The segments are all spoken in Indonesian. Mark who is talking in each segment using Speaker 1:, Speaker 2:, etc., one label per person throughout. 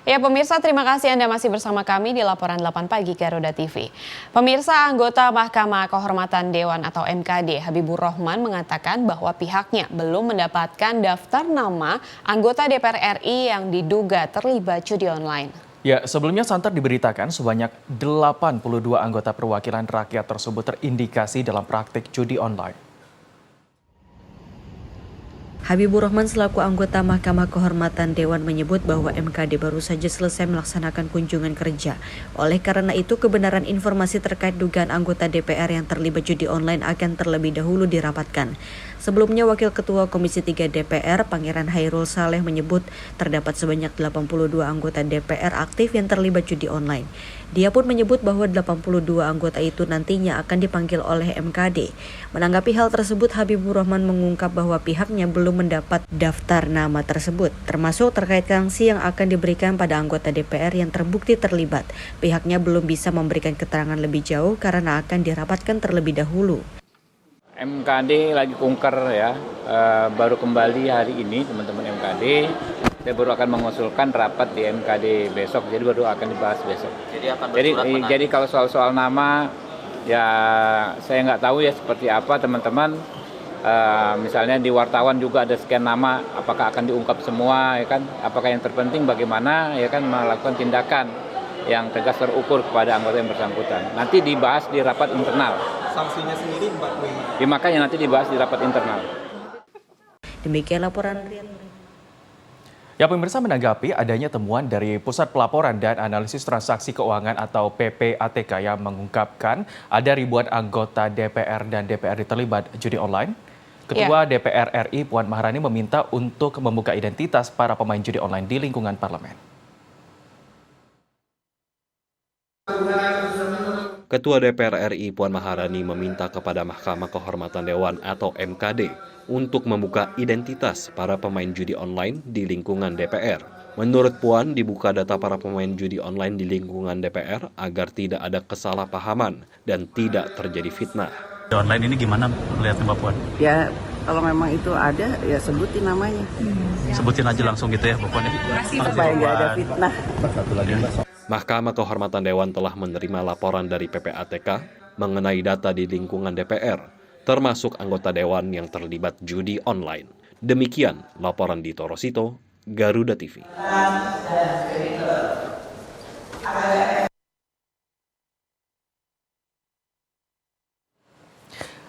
Speaker 1: Ya pemirsa, terima kasih Anda masih bersama kami di Laporan 8 Pagi Garuda TV. Pemirsa, anggota Mahkamah Kehormatan Dewan atau MKD Habibur Rahman mengatakan bahwa pihaknya belum mendapatkan daftar nama anggota DPR RI yang diduga terlibat judi online.
Speaker 2: Ya, sebelumnya santer diberitakan sebanyak 82 anggota perwakilan rakyat tersebut terindikasi dalam praktik judi online.
Speaker 3: Habibur Rahman selaku anggota Mahkamah Kehormatan Dewan menyebut bahwa MKD baru saja selesai melaksanakan kunjungan kerja. Oleh karena itu, kebenaran informasi terkait dugaan anggota DPR yang terlibat judi online akan terlebih dahulu dirapatkan. Sebelumnya, Wakil Ketua Komisi 3 DPR, Pangeran Hairul Saleh menyebut terdapat sebanyak 82 anggota DPR aktif yang terlibat judi online. Dia pun menyebut bahwa 82 anggota itu nantinya akan dipanggil oleh MKD. Menanggapi hal tersebut, Habibur Rahman mengungkap bahwa pihaknya belum mendapat daftar nama tersebut, termasuk terkait sanksi yang akan diberikan pada anggota DPR yang terbukti terlibat. Pihaknya belum bisa memberikan keterangan lebih jauh karena akan dirapatkan terlebih dahulu.
Speaker 4: MKD lagi kunker ya, baru kembali hari ini teman-teman MKD. Saya baru akan mengusulkan rapat di MKD besok, jadi baru akan dibahas besok. Jadi kalau soal nama, ya saya nggak tahu ya seperti apa teman-teman. Misalnya di wartawan juga ada sekian nama, apakah akan diungkap semua, ya kan? Apakah yang terpenting bagaimana, ya kan, melakukan tindakan yang tegas terukur kepada anggota yang bersangkutan. Nanti dibahas di rapat internal.
Speaker 5: Sanksinya sendiri, Mbak?
Speaker 4: Ya, makanya nanti dibahas di rapat internal.
Speaker 3: Demikian laporan.
Speaker 2: Ya, pemirsa, menanggapi adanya temuan dari Pusat Pelaporan dan Analisis Transaksi Keuangan atau PPATK yang mengungkapkan ada ribuan anggota DPR dan DPRD terlibat judi online. Ketua DPR RI Puan Maharani meminta untuk membuka identitas para pemain judi online di lingkungan parlemen.
Speaker 6: Ketua DPR RI Puan Maharani meminta kepada Mahkamah Kehormatan Dewan atau MKD untuk membuka identitas para pemain judi online di lingkungan DPR. Menurut Puan, dibuka data para pemain judi online di lingkungan DPR agar tidak ada kesalahpahaman dan tidak terjadi fitnah.
Speaker 7: Online ini gimana melihatnya Mbak Puan?
Speaker 8: Ya, kalau memang itu ada, ya sebutin namanya.
Speaker 7: Sebutin aja langsung gitu ya Mbak Puan.
Speaker 8: Supaya nggak ada fitnah.
Speaker 6: Mahkamah Kehormatan Dewan telah menerima laporan dari PPATK mengenai data di lingkungan DPR, termasuk anggota Dewan yang terlibat judi online. Demikian laporan di Torosito, Garuda TV.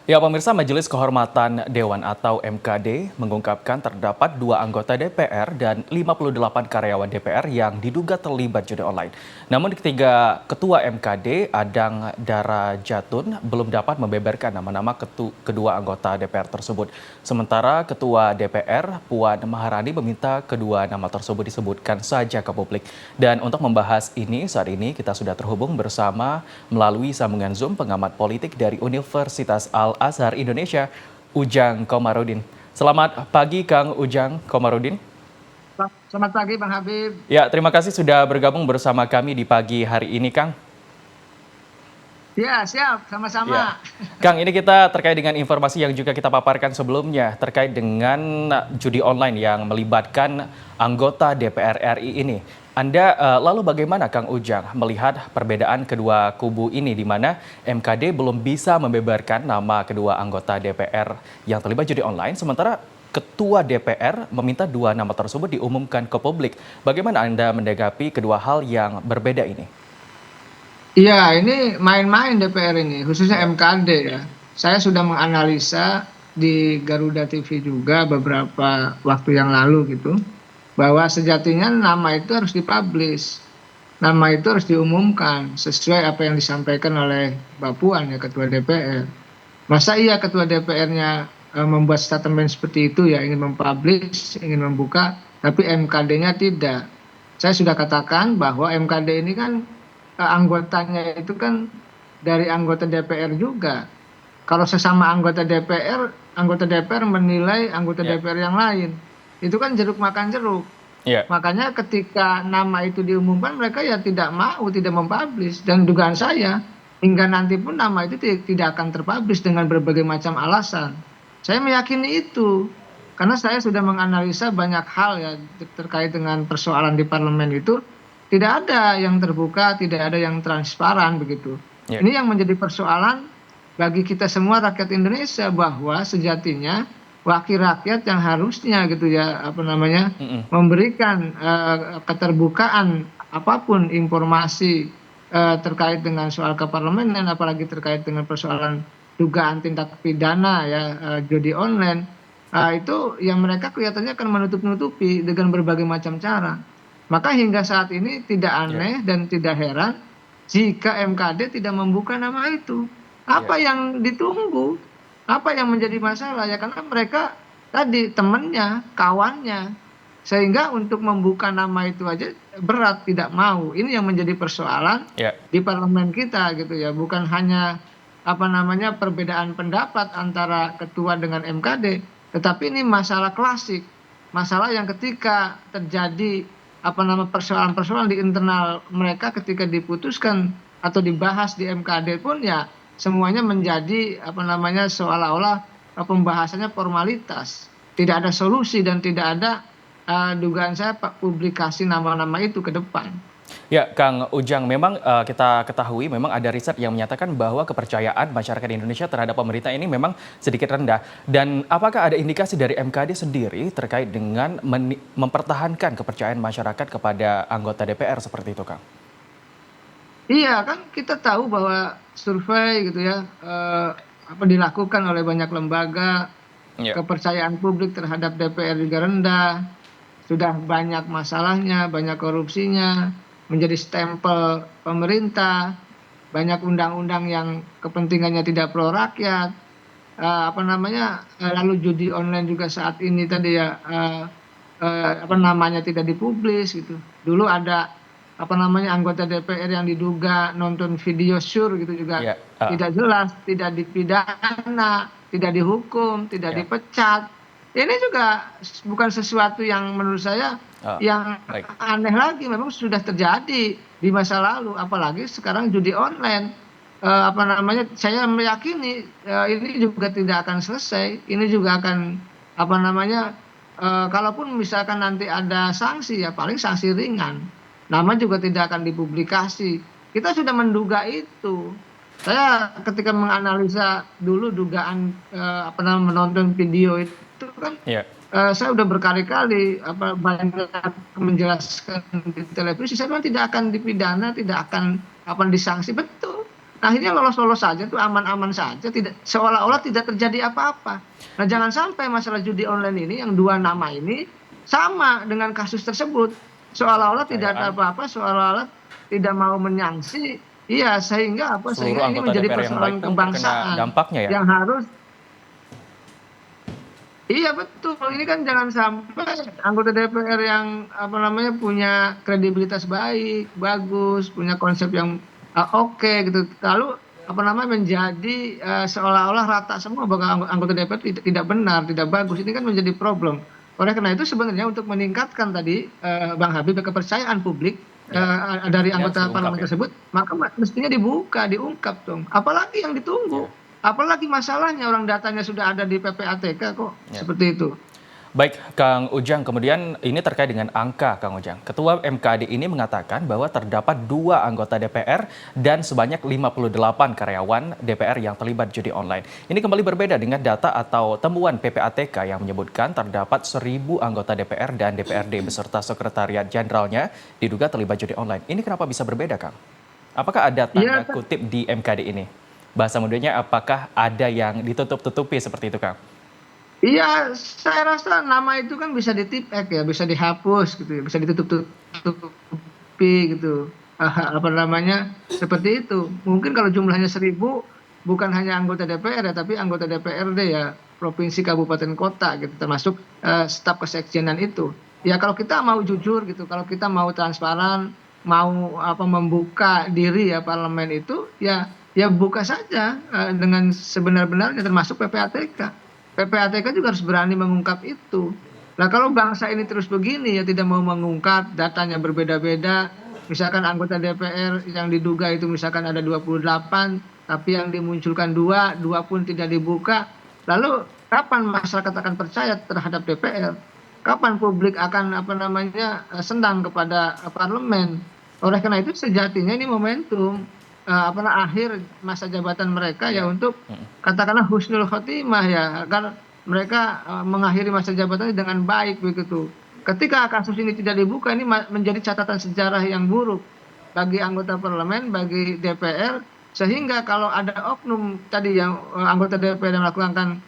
Speaker 2: Ya, pemirsa, Majelis Kehormatan Dewan atau MKD mengungkapkan terdapat 2 anggota DPR dan 58 karyawan DPR yang diduga terlibat judi online. Namun ketiga ketua MKD, Adang Darajatun, belum dapat membeberkan nama-nama kedua anggota DPR tersebut. Sementara Ketua DPR, Puan Maharani, meminta kedua nama tersebut disebutkan saja ke publik. Dan untuk membahas ini, saat ini kita sudah terhubung bersama melalui sambungan Zoom pengamat politik dari Universitas Al-Azhar Indonesia, Ujang Komarudin. Selamat pagi Kang Ujang Komarudin.
Speaker 9: Selamat pagi Bang Habib.
Speaker 2: Ya, terima kasih sudah bergabung bersama kami di pagi hari ini, Kang.
Speaker 9: Ya, siap, sama-sama.
Speaker 2: Ya. Kang, ini kita terkait dengan informasi yang juga kita paparkan sebelumnya terkait dengan judi online yang melibatkan anggota DPR RI ini. Anda lalu bagaimana Kang Ujang melihat perbedaan kedua kubu ini di mana MKD belum bisa membeberkan nama kedua anggota DPR yang terlibat judi online, sementara Ketua DPR meminta 2 nama tersebut diumumkan ke publik. Bagaimana Anda menanggapi kedua hal yang berbeda ini?
Speaker 9: Iya, ini main-main DPR ini, khususnya MKD ya. Saya sudah menganalisa di Garuda TV juga beberapa waktu yang lalu gitu, bahwa sejatinya nama itu harus dipublish. Nama itu harus diumumkan sesuai apa yang disampaikan oleh Mbak Puan ya, Ketua DPR. Masa iya Ketua DPR-nya membuat statement seperti itu ya, ingin mempublish, ingin membuka, tapi MKD-nya tidak. Saya sudah katakan bahwa MKD ini kan anggotanya itu kan dari anggota DPR juga. Kalau sesama anggota DPR menilai anggota DPR yang lain, itu kan jeruk makan jeruk. Makanya ketika nama itu diumumkan, mereka ya tidak mau, tidak mempublish. Dan dugaan saya, hingga nanti pun nama itu tidak akan terpublish dengan berbagai macam alasan. Saya meyakini itu, karena saya sudah menganalisa banyak hal ya terkait dengan persoalan di parlemen itu, tidak ada yang terbuka, tidak ada yang transparan begitu.
Speaker 2: Ya.
Speaker 9: Ini yang menjadi persoalan bagi kita semua rakyat Indonesia, bahwa sejatinya wakil rakyat yang harusnya gitu ya memberikan keterbukaan apapun informasi terkait dengan soal keparlemenan, apalagi terkait dengan persoalan dugaan tindak pidana ya judi online, itu yang mereka kelihatannya akan menutup-nutupi dengan berbagai macam cara. Maka hingga saat ini tidak aneh dan tidak heran jika MKD tidak membuka nama itu. Apa yang ditunggu? Apa yang menjadi masalah? Ya karena mereka tadi temannya, kawannya. Sehingga untuk membuka nama itu aja berat, tidak mau. Ini yang menjadi persoalan di parlemen kita gitu ya. Bukan hanya perbedaan pendapat antara ketua dengan MKD, tetapi ini masalah klasik. Masalah yang ketika terjadi persoalan-persoalan di internal mereka ketika diputuskan atau dibahas di MKD pun ya semuanya menjadi seolah-olah pembahasannya formalitas, tidak ada solusi dan tidak ada dugaan saya publikasi nama-nama itu ke depan.
Speaker 2: Ya, Kang Ujang, memang kita ketahui memang ada riset yang menyatakan bahwa kepercayaan masyarakat Indonesia terhadap pemerintah ini memang sedikit rendah. Dan apakah ada indikasi dari MKD sendiri terkait dengan mempertahankan kepercayaan masyarakat kepada anggota DPR seperti itu, Kang?
Speaker 9: Iya, kan kita tahu bahwa survei gitu ya dilakukan oleh banyak lembaga, kepercayaan publik terhadap DPR juga rendah, sudah banyak masalahnya, banyak korupsinya, menjadi stempel pemerintah, banyak undang-undang yang kepentingannya tidak pro rakyat, lalu judi online juga saat ini tadi ya namanya tidak dipublis gitu. Dulu ada anggota DPR yang diduga nonton video syur gitu juga tidak jelas, tidak dipidana, tidak dihukum, tidak dipecat. Ini juga bukan sesuatu yang menurut saya yang aneh lagi, memang sudah terjadi di masa lalu, apalagi sekarang judi online. Saya meyakini ini juga tidak akan selesai, ini juga akan kalaupun misalkan nanti ada sanksi ya paling sanksi ringan, nama juga tidak akan dipublikasi. Kita sudah menduga itu. Saya ketika menganalisa dulu dugaan menonton video itu kan saya udah berkali-kali banyak menjelaskan di televisi, saya memang tidak akan dipidana, tidak akan disanksi, betul. Akhirnya lolos-lolos saja tuh, aman-aman saja, tidak seolah-olah tidak terjadi apa-apa. Nah, jangan sampai masalah judi online ini yang dua nama ini sama dengan kasus tersebut, seolah-olah tidak ada apa-apa, seolah-olah tidak mau menyangsi. Iya, sehingga sehingga ini menjadi persoalan kebangsaan yang harus. Iya betul, ini kan jangan sampai anggota DPR yang punya kredibilitas baik, bagus, punya konsep yang oke gitu, lalu menjadi seolah-olah rata semua bahwa anggota DPR tidak benar, tidak bagus. Ini kan menjadi problem. Oleh karena itu sebenarnya untuk meningkatkan tadi Bang Habib kepercayaan publik dari anggota parlemen tersebut, maka mestinya dibuka, diungkap dong. Apalagi yang ditunggu, apalagi masalahnya orang datanya sudah ada di PPATK kok, seperti itu.
Speaker 2: Baik, Kang Ujang, kemudian ini terkait dengan angka, Kang Ujang. Ketua MKD ini mengatakan bahwa terdapat 2 anggota DPR dan sebanyak 58 karyawan DPR yang terlibat judi online. Ini kembali berbeda dengan data atau temuan PPATK yang menyebutkan terdapat 1.000 anggota DPR dan DPRD beserta sekretariat jenderalnya diduga terlibat judi online. Ini kenapa bisa berbeda, Kang? Apakah ada tanda kutip di MKD ini? Bahasa mudanya, apakah ada yang ditutup-tutupi seperti itu, Kang?
Speaker 9: Iya, saya rasa nama itu kan bisa ditipek ya, bisa dihapus gitu ya, bisa ditutup-tutupi gitu. Seperti itu. Mungkin kalau jumlahnya 1.000 bukan hanya anggota DPR ya, tapi anggota DPRD ya, provinsi, kabupaten, kota gitu, termasuk staf kesekjenan itu. Ya kalau kita mau jujur gitu, kalau kita mau transparan, mau membuka diri ya parlemen itu, ya buka saja dengan sebenar-benarnya, termasuk PPATK. PPATK juga harus berani mengungkap itu. Nah kalau bangsa ini terus begini ya tidak mau mengungkap, datanya berbeda-beda, misalkan anggota DPR yang diduga itu misalkan ada 28, tapi yang dimunculkan 2 pun tidak dibuka, lalu kapan masyarakat akan percaya terhadap DPR? Kapan publik akan senang kepada parlemen? Oleh karena itu sejatinya ini momentum akhir masa jabatan mereka ya untuk katakanlah husnul khotimah ya, agar mereka mengakhiri masa jabatannya dengan baik begitu. Ketika kasus ini tidak dibuka, ini menjadi catatan sejarah yang buruk bagi anggota parlemen, bagi DPR, sehingga kalau ada oknum tadi yang anggota DPR yang melakukan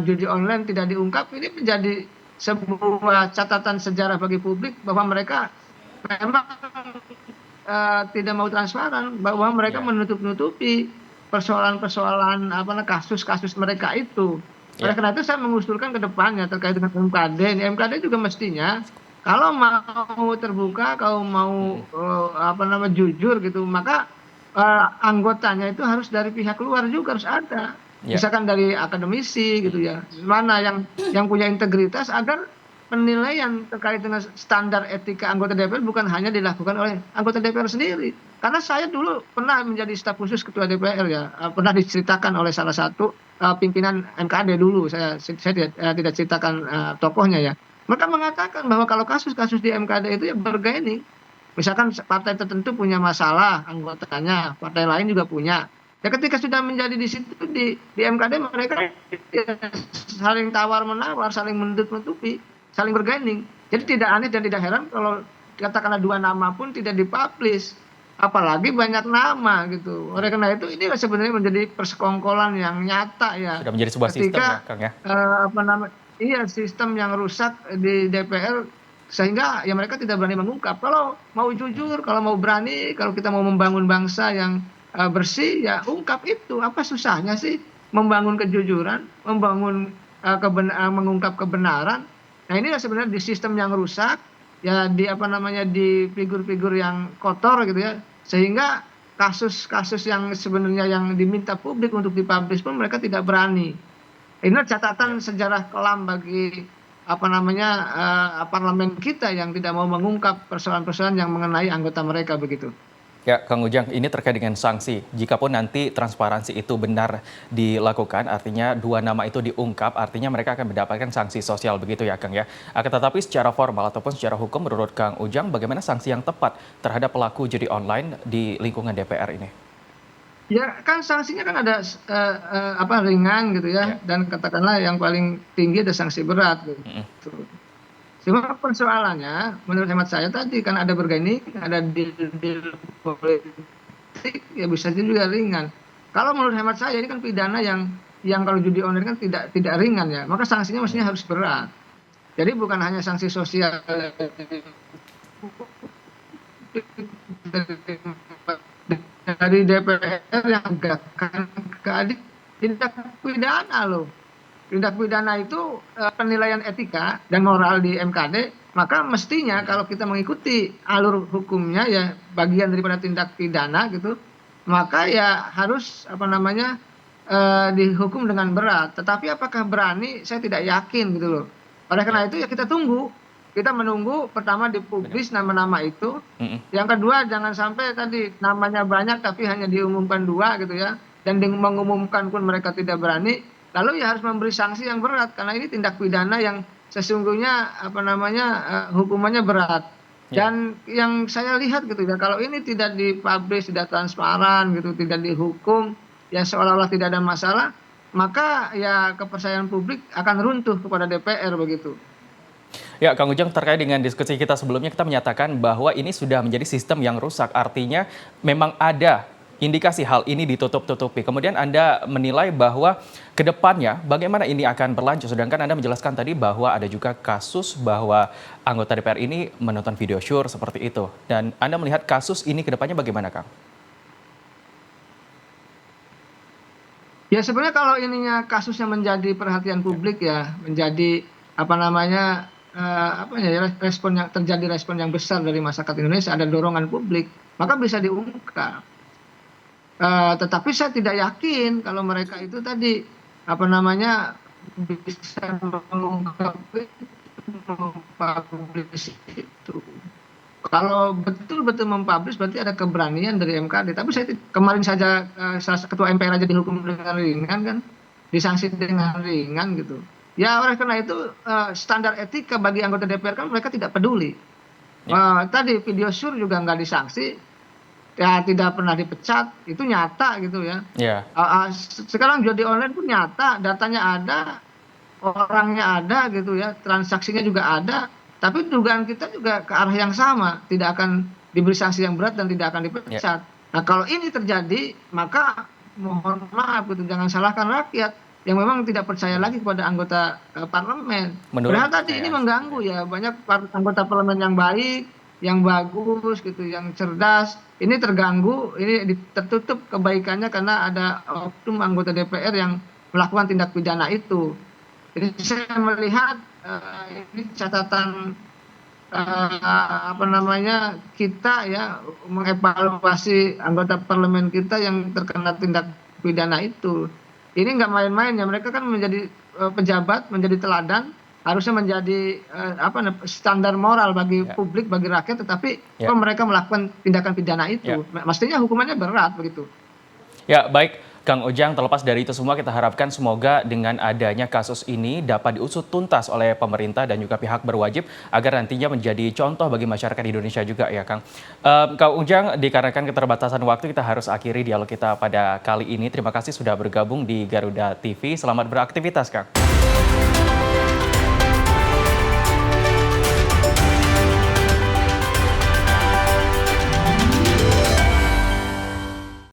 Speaker 9: judi online tidak diungkap, ini menjadi sebuah catatan sejarah bagi publik bahwa mereka memang tidak mau transparan, bahwa mereka menutup-nutupi persoalan-persoalan kasus-kasus mereka itu. Oleh karena itu saya mengusulkan ke depannya terkait dengan MKD. MKD juga mestinya kalau mau terbuka, kalau mau jujur gitu, maka anggotanya itu harus dari pihak luar juga harus ada. Misalkan dari akademisi gitu ya, mana yang punya integritas, agar penilaian terkait dengan standar etika anggota DPR bukan hanya dilakukan oleh anggota DPR sendiri. Karena saya dulu pernah menjadi staf khusus ketua DPR ya, pernah diceritakan oleh salah satu pimpinan MKD dulu. Saya tidak ceritakan tokohnya ya. Mereka mengatakan bahwa kalau kasus-kasus di MKD itu ya bergaining. Misalkan partai tertentu punya masalah anggotanya, partai lain juga punya. Ya ketika sudah menjadi di situ di MKD, mereka saling tawar-menawar, saling menutup-nutupi, saling bergaining. Jadi tidak aneh dan tidak heran kalau katakanlah 2 nama pun tidak dipublish, apalagi banyak nama gitu. Oleh karena itu ini sebenarnya menjadi persekongkolan yang nyata ya.
Speaker 2: Sudah menjadi sebuah sistem ya, Kang ya.
Speaker 9: Sistem yang rusak di DPR, sehingga ya mereka tidak berani mengungkap. Kalau mau jujur, kalau mau berani, kalau kita mau membangun bangsa yang bersih, ya ungkap itu. Apa susahnya sih membangun kejujuran, mengungkap kebenaran. Nah ini sebenarnya di sistem yang rusak, ya di di figur-figur yang kotor gitu ya, sehingga kasus-kasus yang sebenarnya yang diminta publik untuk dipublish pun mereka tidak berani. Ini catatan sejarah kelam bagi parlemen kita yang tidak mau mengungkap persoalan-persoalan yang mengenai anggota mereka begitu.
Speaker 2: Ya, Kang Ujang, ini terkait dengan sanksi. Jikapun nanti transparansi itu benar dilakukan, artinya 2 nama itu diungkap, artinya mereka akan mendapatkan sanksi sosial begitu ya, Kang ya. Akan tetapi secara formal ataupun secara hukum menurut Kang Ujang, bagaimana sanksi yang tepat terhadap pelaku judi online di lingkungan DPR ini?
Speaker 9: Ya kan sanksinya kan ada ringan gitu ya, dan katakanlah yang paling tinggi ada sanksi berat gitu. Cuma persoalannya menurut hemat saya tadi kan ada bergaining, ada deal politik, ya bisa juga ringan. Kalau menurut hemat saya ini kan pidana yang kalau judi online kan tidak ringan ya, maka sanksinya mestinya harus berat. Jadi bukan hanya sanksi sosial dari DPR yang agakkan keadilan, tindak pidana loh. Tindak pidana itu penilaian etika dan moral di MKD, maka mestinya kalau kita mengikuti alur hukumnya ya bagian daripada tindak pidana gitu, maka ya harus dihukum dengan berat. Tetapi apakah berani, saya tidak yakin gitu loh. Oleh karena itu ya kita tunggu. Kita menunggu pertama dipublis nama-nama itu. Yang kedua jangan sampai tadi namanya banyak tapi hanya diumumkan 2 gitu ya. Dan mengumumkan pun mereka tidak berani. Lalu ya harus memberi sanksi yang berat karena ini tindak pidana yang sesungguhnya hukumannya berat. Dan yang saya lihat gitu ya, kalau ini tidak dipublish, tidak transparan gitu, tidak dihukum, ya seolah-olah tidak ada masalah, maka ya kepercayaan publik akan runtuh kepada DPR begitu.
Speaker 2: Ya, Kang Ujang, terkait dengan diskusi kita sebelumnya, kita menyatakan bahwa ini sudah menjadi sistem yang rusak. Artinya memang ada indikasi hal ini ditutup-tutupi. Kemudian Anda menilai bahwa ke depannya bagaimana ini akan berlanjut. Sedangkan Anda menjelaskan tadi bahwa ada juga kasus bahwa anggota DPR ini menonton video syur seperti itu. Dan Anda melihat kasus ini ke depannya bagaimana, Kang?
Speaker 9: Ya sebenarnya kalau ininya kasusnya menjadi perhatian publik ya, menjadi respon yang besar dari masyarakat Indonesia, ada dorongan publik, maka bisa diungkap. Tetapi saya tidak yakin kalau mereka itu tadi bisa mengungkap itu. Kalau betul-betul mempublish berarti ada keberanian dari MKD. Tapi kemarin saja ketua MPR aja dihukum dengan ringan kan, disanksi dengan ringan gitu. Ya oleh karena itu standar etika bagi anggota DPR kan mereka tidak peduli. Tadi video sur juga nggak disanksi, ya tidak pernah dipecat, itu nyata gitu ya.
Speaker 2: Ya.
Speaker 9: Sekarang judi online pun nyata, datanya ada, orangnya ada gitu ya, transaksinya juga ada, tapi dugaan kita juga ke arah yang sama, tidak akan diberi sanksi yang berat dan tidak akan dipecat. Nah kalau ini terjadi, maka mohon maaf gitu, jangan salahkan rakyat yang memang tidak percaya lagi kepada anggota parlemen. Padahal tadi ini mengganggu ya, banyak anggota parlemen yang baik, yang bagus gitu, yang cerdas, ini terganggu, ini tertutup kebaikannya karena ada oknum anggota DPR yang melakukan tindak pidana itu. Jadi saya melihat ini catatan kita ya, mengevaluasi anggota parlemen kita yang terkena tindak pidana itu. Ini nggak main-main ya, mereka kan menjadi pejabat, menjadi teladan, harusnya menjadi standar moral bagi publik, bagi rakyat, tetapi kok mereka melakukan tindakan pidana itu, mestinya hukumannya berat begitu.
Speaker 2: Ya, baik Kang Ujang, terlepas dari itu semua kita harapkan semoga dengan adanya kasus ini dapat diusut tuntas oleh pemerintah dan juga pihak berwajib agar nantinya menjadi contoh bagi masyarakat di Indonesia juga ya Kang. Kang Ujang, dikarenakan keterbatasan waktu kita harus akhiri dialog kita pada kali ini. Terima kasih sudah bergabung di Garuda TV. Selamat beraktivitas Kang.